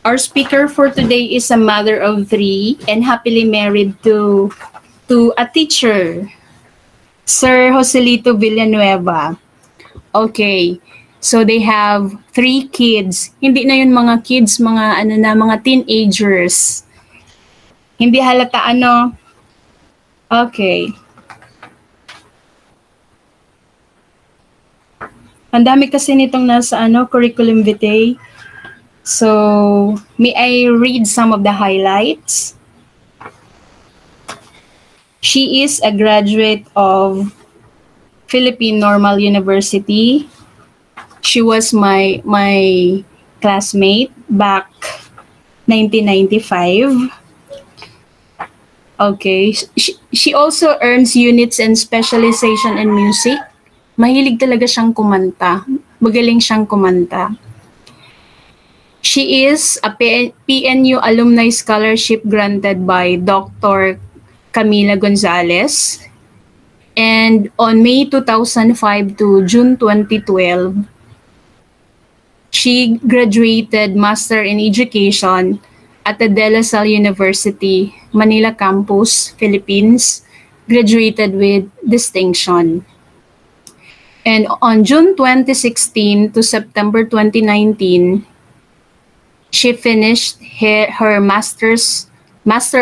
Our speaker for today is a mother of three and happily married to a teacher, Sir Joselito Villanueva. Okay. So they have three kids. Hindi na yun mga kids, mga teenagers. Hindi halata ano. Okay. Ang dami kasi nitong nasa curriculum vitae. So, may I read some of the highlights? She is a graduate of Philippine Normal University. She was my classmate back 1995. Okay. She also earns units and specialization in music. Mahilig talaga siyang kumanta. Magaling siyang kumanta. She is a PNU Alumni Scholarship granted by Dr. Camila Gonzalez. And on May 2005 to June 2012, she graduated Master in Education at the De La Salle University, Manila Campus, Philippines, graduated with distinction. And on June 2016 to September 2019, she finished her Master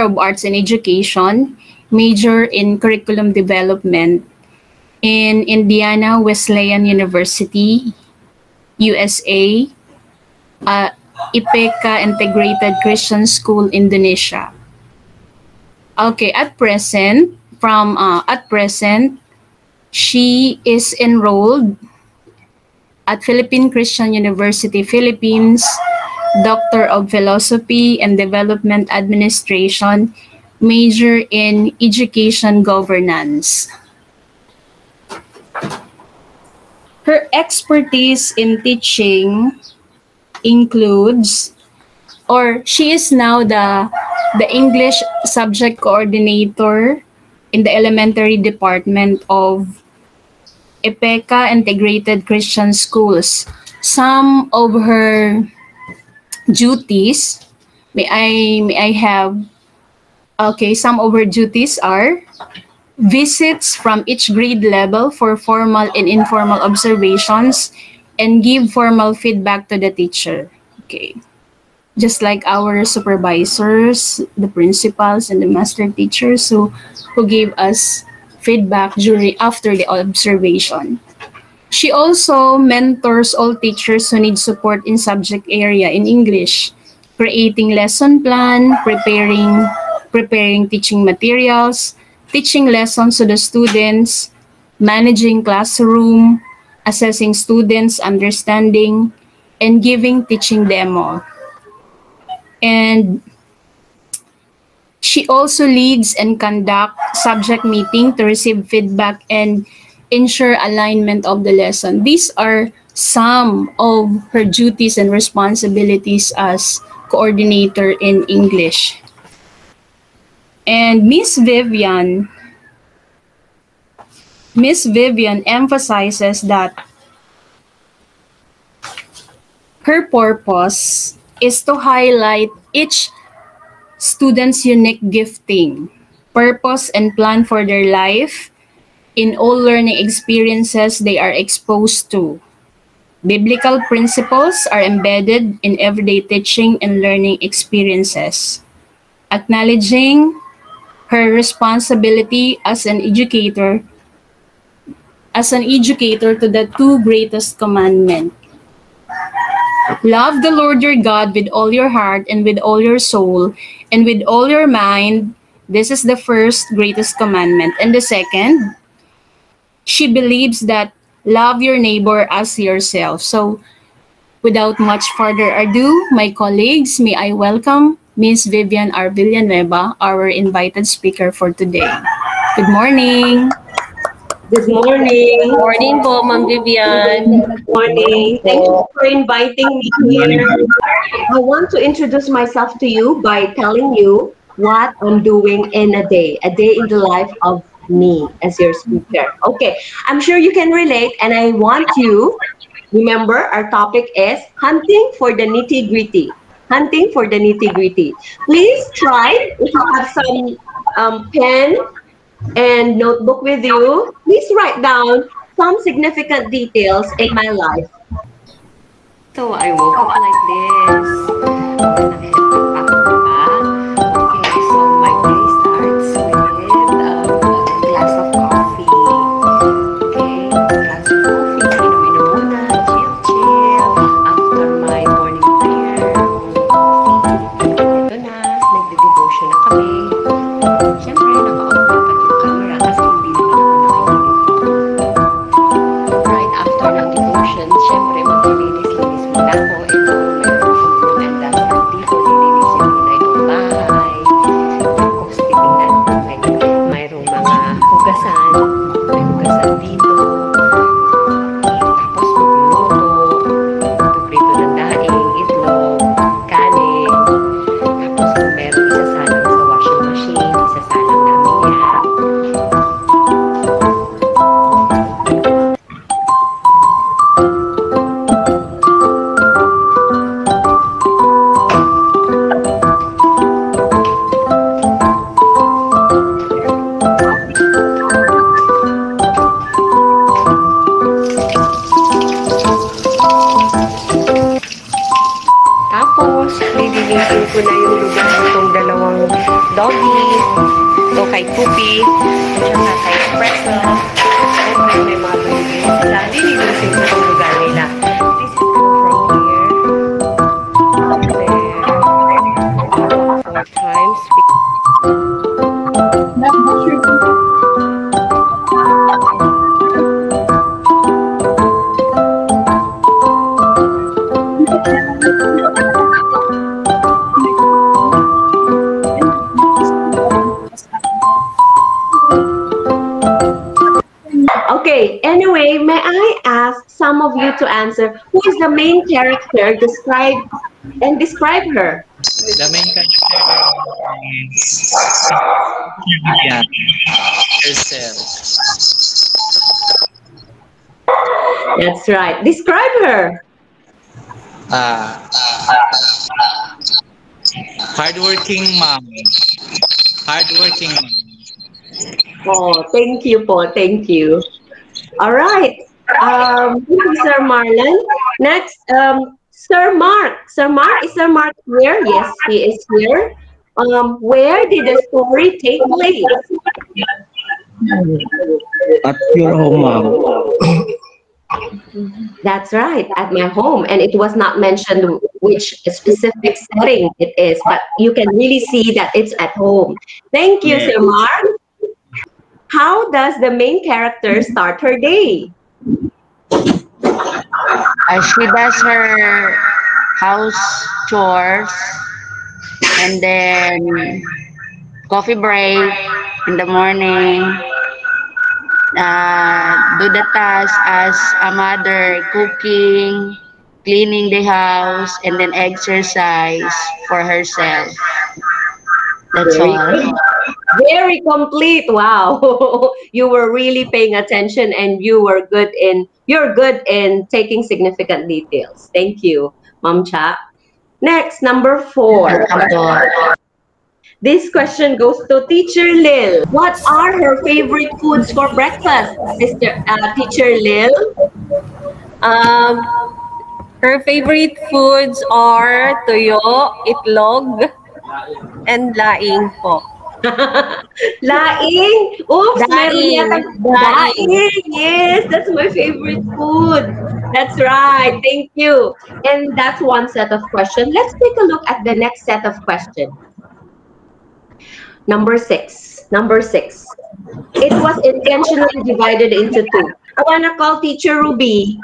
of Arts in Education, major in Curriculum Development in Indiana Wesleyan University, USA, IPECA Integrated Christian School, Indonesia. Okay, at present, she is enrolled at Philippine Christian University, Philippines, Doctor of Philosophy and Development Administration, major in Education Governance. Her expertise in teaching includes, or she is now the English subject coordinator in the elementary department of IPECA Integrated Christian Schools. Some of her duties, some of her duties are visits from each grade level for formal and informal observations and give formal feedback to the teacher. Okay. Just like our supervisors, the principals, and the master teachers who gave us feedback after the observation. She also mentors all teachers who need support in subject area in English, creating lesson plan, preparing teaching materials, teaching lessons to the students, managing classroom, assessing students' understanding, and giving teaching demo. And she also leads and conducts subject meeting to receive feedback and ensure alignment of the lesson. These are some of her duties and responsibilities as coordinator in English. And Miss Vivian emphasizes that her purpose is to highlight each student's unique gifting, purpose, and plan for their life in all learning experiences they are exposed to. Biblical principles are embedded in everyday teaching and learning experiences. Acknowledging her responsibility as an educator to the two greatest commandments. Love the Lord your God with all your heart and with all your soul and with all your mind. This is the first greatest commandment. And the second, she believes that love your neighbor as yourself. So without much further ado, my colleagues, may I welcome Ms. Vivian R. Villanueva, our invited speaker for today. Good morning. Good morning. Good morning po, Ma'am Vivian. Good morning. Thank you for inviting me here. I want to introduce myself to you by telling you what I'm doing in a day in the life of me as your speaker. Okay, I'm sure you can relate, and I want you, remember our topic is hunting for the nitty-gritty. hunting for the nitty-gritty. Please try, if you have some pen and notebook with you, please write down some significant details in my life. So I woke up like this. Okay, so my day starts with a glass of coffee. Okay, glass of coffee, inom-inom muna, chill. After my morning prayer, coffee. Ito na, nagde-devotion na kami. Siyempre, naka-off dapat yung camera kasi hindi naman ako naka-uniform. Right after ng devotion, siyempre, maglilinis-linis muna ako. Ito, mayroon and that's ang tipo, lilinisin muna itong bahay. Tapos, titingnan ko, mayroong mga hugasan. May hugasan dito. Tapos, magluluto. Magpiprito ng daing, itlog, kanin. Tapos, kung meron isasalang sa washing machine, isasalang namin yan. Tapos, lilinisin ko na yung lugar nitong dalawang doggy. Ito kay Poopy, at saka kay Espresso. Siyempre, may mga doggy sila. Lilinisin ko itong lugar nila. This is all from here. There. 4 times. Okay, anyway, may I ask some of you to answer who is the main character? Describe her. The main character is Julia herself. That's right. Describe her. Hardworking mom. Hardworking mom. Oh, thank you po. Thank you. All right. Thank you, Sir Marlon. Next, Sir Mark. Sir Mark, is Sir Mark here? Yes, he is here. Where did the story take place? At your home, ma'am. That's right, at my home. And it was not mentioned which specific setting it is, but you can really see that it's at home. Thank you, Sir Mark. How does the main character start her day? She does her house chores and then coffee break in the morning. Do the task as a mother, cooking, cleaning the house, and then exercise for herself. That's all. Very complete. Wow. You were really paying attention and you're good in taking significant details. Thank you, Ma'am Cha. Next, number 4. This question goes to Teacher Lil. What are her favorite foods for breakfast, Teacher Lil? Her favorite foods are tuyo, itlog, and laing po. Laing? Oops, laing. Yes, that's my favorite food. That's right. Thank you. And that's one set of questions. Let's take a look at the next set of questions. Number 6. It was intentionally divided into 2. I want to call Teacher Ruby.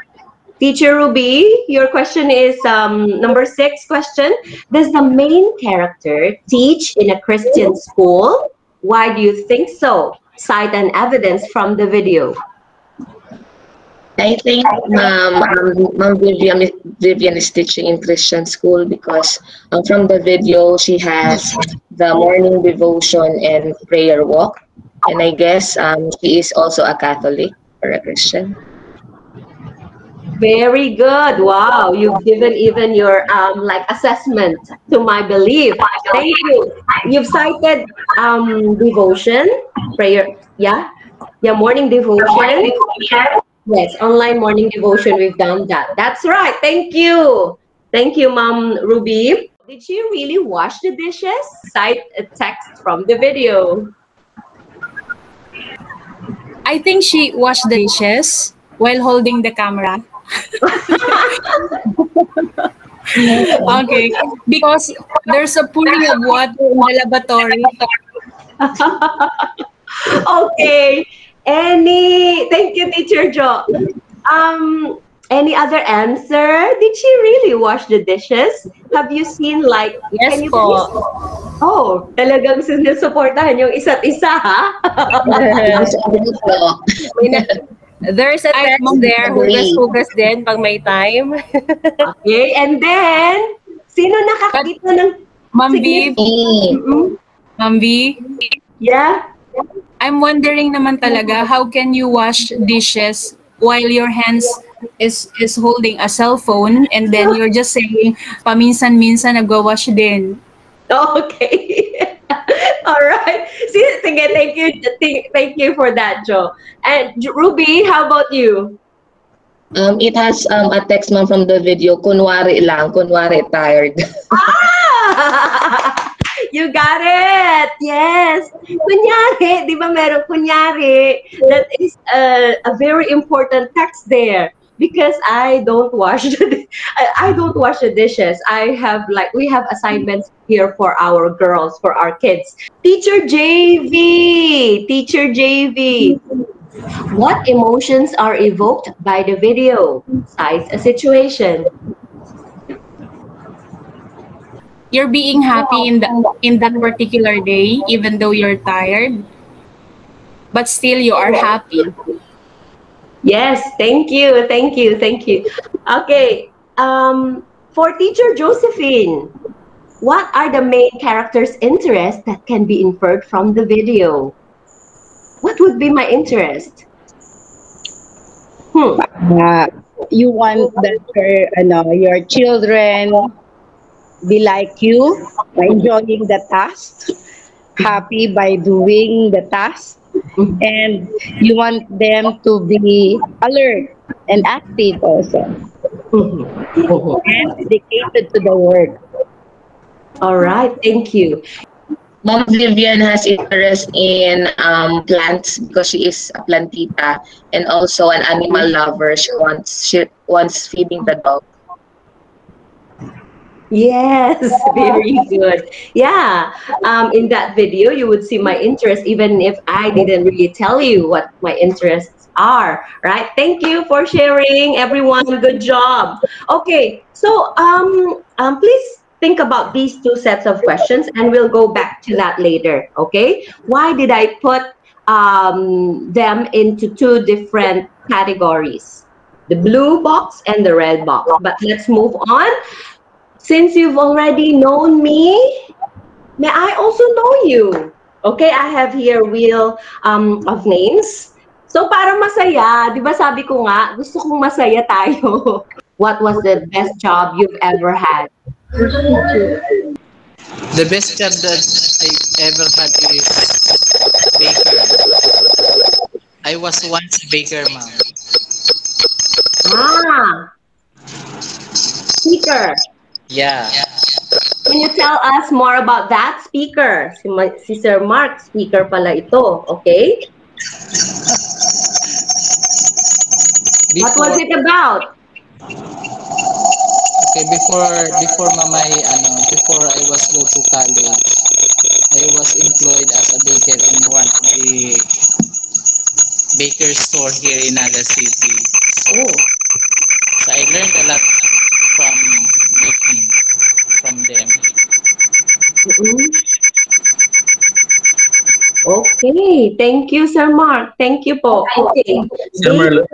Teacher Ruby, your question is number 6 question. Does the main character teach in a Christian school? Why do you think so? Cite an evidence from the video. I think Ma'am Vivian is teaching in Christian school because from the video she has the morning devotion and prayer walk, and I guess she is also a Catholic or a Christian. Very good. Wow, you've given even your like assessment to my belief. Thank you. You've cited devotion, prayer. Yeah, yeah, morning devotion. Yes, online morning devotion. We've done that. That's right. Thank you. Thank you, Mom Ruby. Did she really wash the dishes? Cite a text from the video. I think she washed the dishes while holding the camera. Okay, because there's a pouring of water in the lavatory. Okay. Thank you, Teacher Jo. Um, any other answer? Did she really wash the dishes? Have you seen like, Yes can you please? po. Oh, talagang sinusuportahan yung isa't isa, ha? There's a Ay, text Ma'am there, hugas-hugas din pag may time. Okay, and then, sino nakakita ng Ma'am V, Mm-mm. Ma'am V, Yeah. I'm wondering naman talaga, how can you wash dishes while your hands is holding a cell phone and then you're just saying, paminsan-minsan nagwa-wash din. Okay. All right. Sige, thank you. Thank you for that, Joe. And Ruby, how about you? It has a text man from the video, kunwari lang, kunwari tired. Ah! You got it! Yes! Kunyari, di ba meron kunyari? That is a very important text there. Because I don't wash I don't wash the dishes. We have assignments here for our girls, for our kids. Teacher JV, Teacher JV. What emotions are evoked by the video? Cite a situation. You're being happy in that particular day, even though you're tired, but still you are happy. Yes, thank you, thank you, thank you. Okay, for Teacher Josephine, what are the main characters' interests that can be inferred from the video? What would be my interest? You want that your children be like you, enjoying the task, happy by doing the task, and you want them to be alert and active also, and dedicated to the work. All right, thank you. Mom Vivian has interest in plants because she is a plantita and also an animal lover. She wants feeding the dog. Yes, very good. Yeah, in that video, you would see my interest, even if I didn't really tell you what my interests are, right? Thank you for sharing, everyone. Good job. Okay, so please think about these two sets of questions, and we'll go back to that later. Okay, why did I put them into two different categories? The blue box and the red box. But let's move on. Since you've already known me, may I also know you? Okay, I have here wheel of names. So para masaya, di ba sabi ko nga, gusto kong masaya tayo. What was the best job you've ever had? The best job that I ever had is baker. I was once a baker, ma'am. Ah, speaker. Yeah. Can you tell us more about that speaker? Si Sir Mark, speaker pala ito. Okay? What was it about? Okay, before before I was go to college, I was employed as a baker in one of the baker store here in Naga City. Oh. So I learned a lot from baking from them. Okay, thank you, Sir Mark. Thank you po. Okay. Sir Marlon.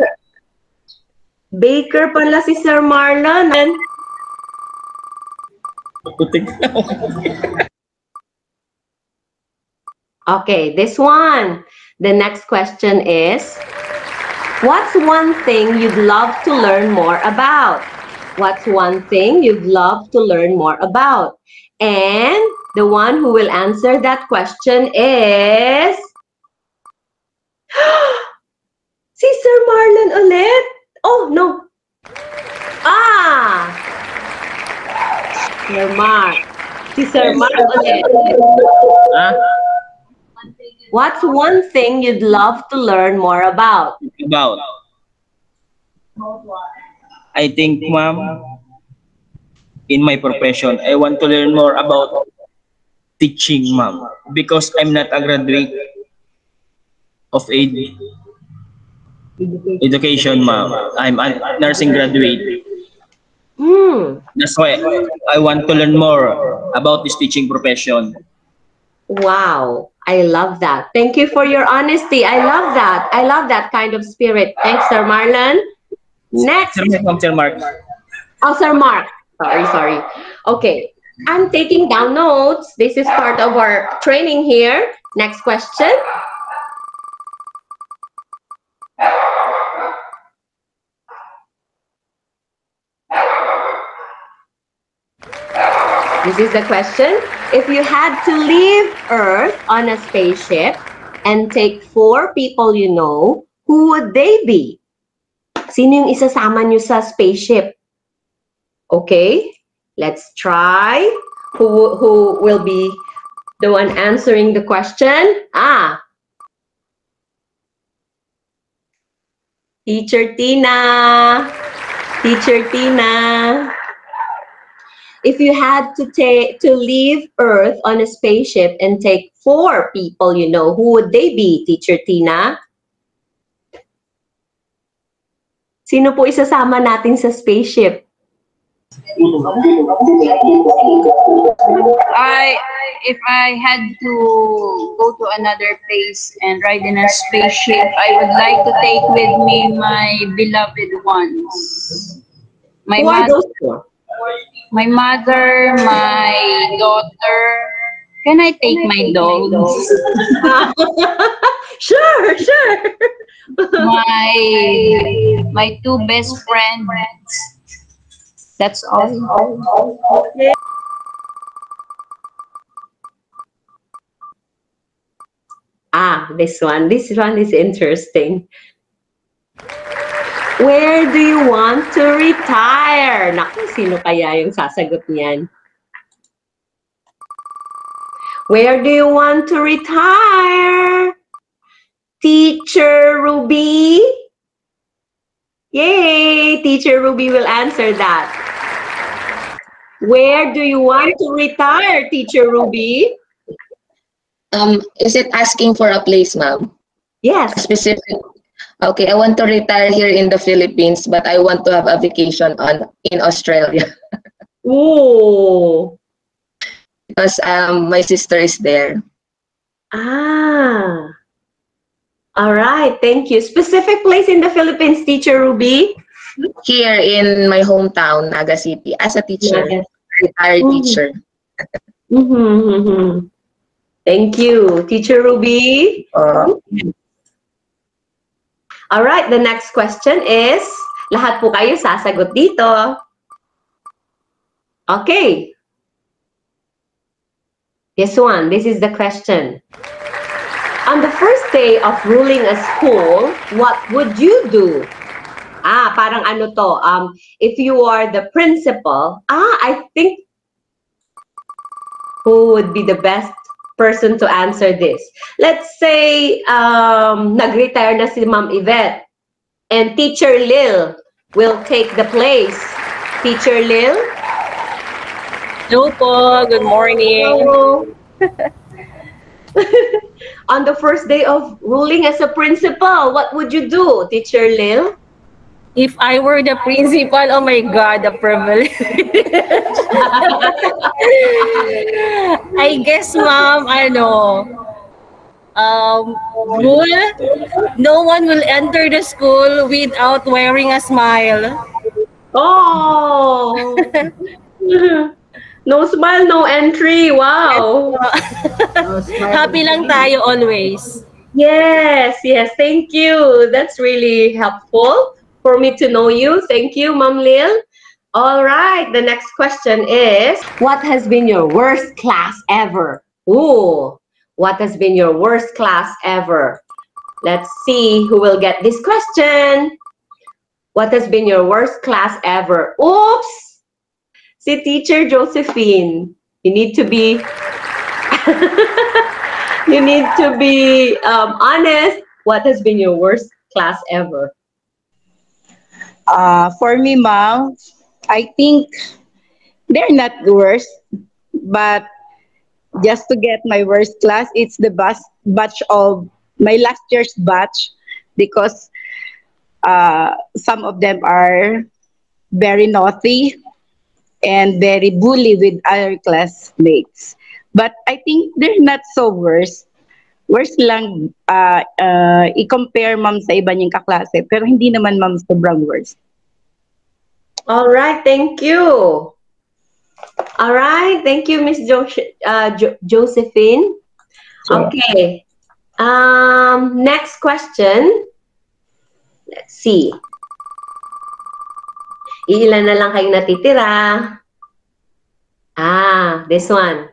Baker pala si Sir Marlon. Okay, this one. The next question is, What's one thing you'd love to learn more about? What's one thing you'd love to learn more about? And the one who will answer that question is... si Sir Marlon ulit? Oh, no. Ah! Sir Mark. Si Sir Mark ulit. What's one thing you'd love to learn more about? About. I think, ma'am, in my profession, I want to learn more about teaching, ma'am, because I'm not a graduate of education, ma'am. I'm a nursing graduate. That's why I want to learn more about this teaching profession. Wow, I love that. Thank you for your honesty. I love that. I love that kind of spirit. Thanks, Sir Marlon. Next. Sir Mark. Oh, Sir Mark. Sorry. Okay, I'm taking down notes. This is part of our training here. Next question. This is the question. If you had to leave Earth on a spaceship and take 4 people you know, who would they be? Sino yung isasama nyo sa spaceship? Okay, let's try. Who will be the one answering the question? Teacher Tina. Teacher Tina. If you had to leave Earth on a spaceship and take 4 people you know, who would they be, Teacher Tina? Sino po isasama natin sa spaceship? If I had to go to another place and ride in a spaceship, I would like to take with me my beloved ones. My mother, my daughter. Can I take my dogs? Sure. My 2 best friends. That's all. Okay. This one is interesting. Where do you want to retire? Naku, sino kaya yung sasagot niyan? Where do you want to retire? Teacher Ruby? Yay! Teacher Ruby will answer that. Where do you want to retire, Teacher Ruby? Is it asking for a place, ma'am? Yes. Specific. Okay, I want to retire here in the Philippines, but I want to have a vacation in Australia. Ooh. Because my sister is there. All right, thank you. Specific place in the Philippines, Teacher Ruby? Here in my hometown, Naga City, as a teacher, retired teacher. Thank you, Teacher Ruby. All right, the next question is, lahat po kayo sasagot dito. Okay. This one, this is the question. On the first day of ruling a school, what would you do? Parang ano to, if you are the principal, I think who would be the best person to answer this? Let's say, nag-retire na si Ma'am Yvette and Teacher Lil will take the place. Teacher Lil? Hello po, good morning. Hello. On the first day of ruling as a principal, what would you do, Teacher Lil? If I were the principal, oh my God, the privilege. I guess, ma'am, rule, no one will enter the school without wearing a smile. Oh! No smile, no entry. Wow! Happy lang tayo always. Yes, yes. Thank you. That's really helpful for me to know you. Thank you, Ma'am Lil. All right. The next question is, what has been your worst class ever? Ooh, what has been your worst class ever? Let's see who will get this question. What has been your worst class ever? Oops! Si Teacher Josephine. You need to be you need to be honest. What has been your worst class ever? For me, ma'am, I think they're not worst, but just to get my worst class, it's the batch of my last year's batch because some of them are very naughty and very bully with other classmates. But I think they're not so worse. Worse lang i-compare, ma'am, sa iba niyang kaklase. Pero hindi naman, ma'am, sobrang worse. All right, thank you. All right, thank you, Miss Josephine. Sure. Okay. Next question. Let's see. Ilan na lang kayong natitira? This one.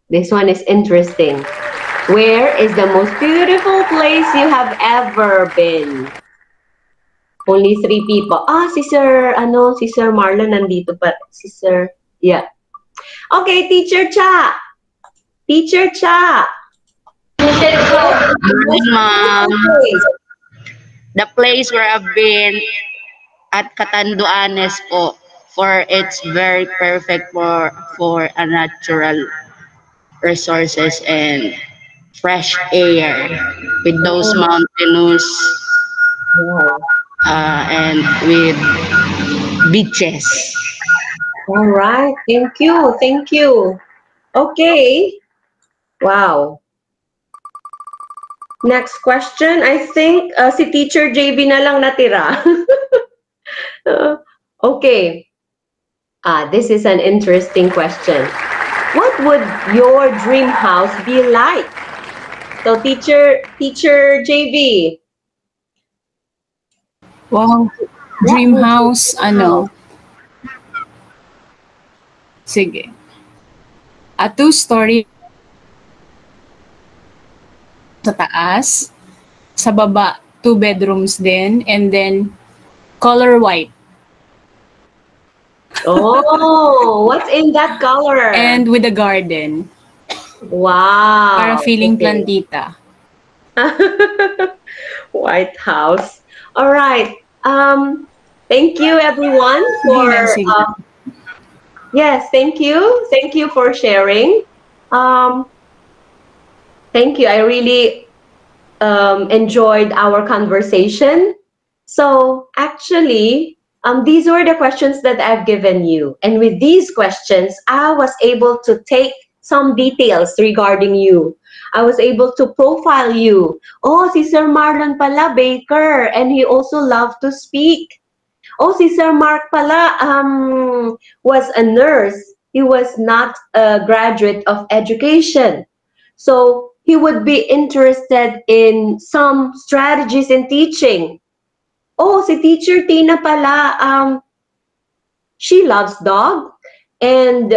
This one is interesting. Where is the most beautiful place you have ever been? Only 3 people. Si Sir Marlon nandito pa. Si Sir, yeah. Okay, Teacher Cha. Teacher Cha. Morning, ma'am. The place where I've been at Catanduanes po, for it's very perfect for a natural resources and fresh air with those mountainous and with beaches. All right. Thank you. Thank you. Okay. Wow. Next question. I think si Teacher JB na lang natira. Okay. This is an interesting question. What would your dream house be like? So, Teacher JB. Wow. Dream house, sige. A 2-story sa taas, sa baba 2 bedrooms din, and then color white. Oh, what's in that color? And with a garden. Wow. Para feeling plantita. White House. All right. Thank you, everyone, for yes. Thank you. Thank you for sharing. Thank you. I really enjoyed our conversation. So actually, these were the questions that I've given you, and with these questions, I was able to take some details regarding you. I was able to profile you. Oh, si Sir Marlon pala, baker, and he also loved to speak. Oh, si Sir Mark pala was a nurse. He was not a graduate of education. So he would be interested in some strategies in teaching. Oh, si Teacher Tina pala, she loves dog, and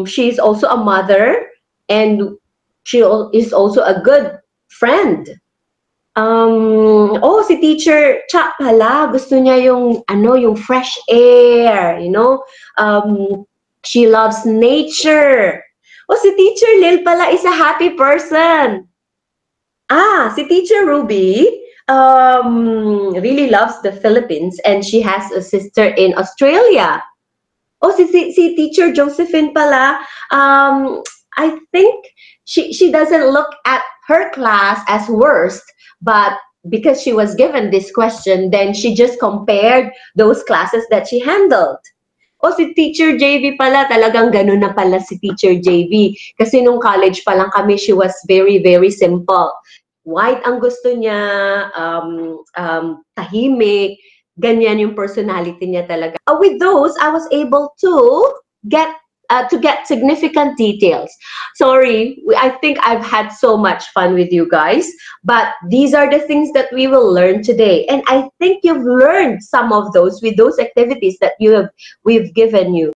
she's also a mother, and she is also a good friend. Si Teacher Cha pala, gusto niya yung fresh air, she loves nature. Si Teacher Lil pala is a happy person. Si Teacher Ruby really loves the Philippines, and she has a sister in Australia. Si Teacher Josephine pala, I think she doesn't look at her class as worst, but because she was given this question, then she just compared those classes that she handled. Si Teacher JV pala, talagang ganun na pala si Teacher JV. Kasi nung college pa lang kami, she was very, very simple. White ang gusto niya, tahimik, ganyan yung personality niya talaga. With those, I was able to get to get significant details. Sorry, I think I've had so much fun with you guys, but these are the things that we will learn today. And I think you've learned some of those with those activities that we've given you.